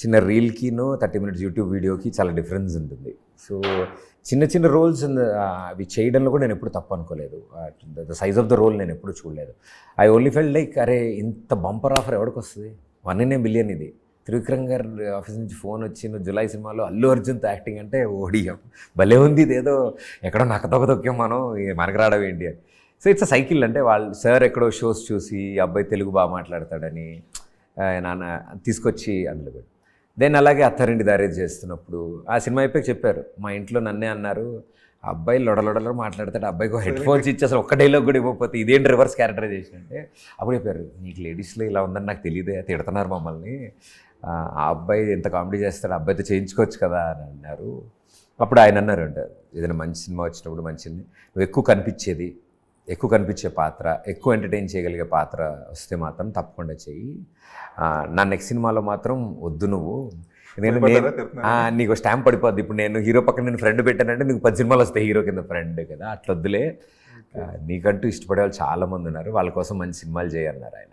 చిన్న రీల్కిను 30 minutes YouTube వీడియోకి చాలా డిఫరెన్స్ ఉంటుంది. సో చిన్న చిన్న రోల్స్ అవి చేయడంలో కూడా నేను ఎప్పుడు తప్పు అనుకోలేదు. The size of the role నేను ఎప్పుడు చూడలేదు. ఐ ఓన్లీ ఫెల్ట్ లైక్ అరే ఇంత బంపర్ ఆఫర్ ఎవరికి వస్తుంది, 1 billion ఇది. త్రివిక్రమ్ గారు ఆఫీస్ నుంచి ఫోన్ వచ్చి నువ్వు జులై సినిమాలో అల్లు అర్జున్తో యాక్టింగ్ అంటే ఓడియం భలే ఉంది, ఇదేదో ఎక్కడో నక్కతొక్క తొక్కాం మనం, మనకు రావడం ఏంటి అని. So it's a cycle. అంటే వాళ్ళు సార్ ఎక్కడో షోస్ చూసి అబ్బాయి తెలుగు బాగా మాట్లాడతాడని నాన్న తీసుకొచ్చి అందులో పెట్టి దెన్ అలాగే అత్తారింటి దారేజ్ చేస్తున్నప్పుడు ఆ సినిమా అయిపోయి చెప్పారు, మా ఇంట్లో నన్నే అన్నారు, ఆ అబ్బాయి లొడలొడలో మాట్లాడతాడు, అబ్బాయికి హెడ్ ఫోన్స్ ఇచ్చి అసలు ఒక్క డైలాగ్ కూడా ఇవ్వకపోతే ఇదేంటి రివర్స్ క్యారెక్టరైజేషన్ అంటే. అప్పుడు చెప్పారు నీకు లేడీస్లో ఇలా ఉందని నాకు తెలియదే, తిడుతున్నారు మమ్మల్ని, ఆ అబ్బాయి ఎంత కామెడీ చేస్తాడు, అబ్బాయితో చేయించుకోవచ్చు కదా అని అన్నారు. అప్పుడు ఆయన అన్నారు అంటే ఏదైనా మంచి సినిమా వచ్చినప్పుడు మంచిది, నువ్వు ఎక్కువ కనిపించే పాత్ర, ఎక్కువ ఎంటర్టైన్ చేయగలిగే పాత్ర వస్తే మాత్రం తప్పకుండా చెయ్యి, నా నెక్స్ట్ సినిమాలో మాత్రం వద్దు నువ్వు, ఎందుకంటే నీకు స్టాంప్ పడిపోద్ది. ఇప్పుడు నేను హీరో పక్కన నేను ఫ్రెండ్ పెట్టానంటే నీకు 10 సినిమాలు వస్తాయి హీరో కింద ఫ్రెండ్ కదా, అట్లా వద్దులే, నీకంటూ ఇష్టపడే వాళ్ళు చాలామంది ఉన్నారు, వాళ్ళ కోసం మంచి సినిమాలు చేయన్నారు ఆయన.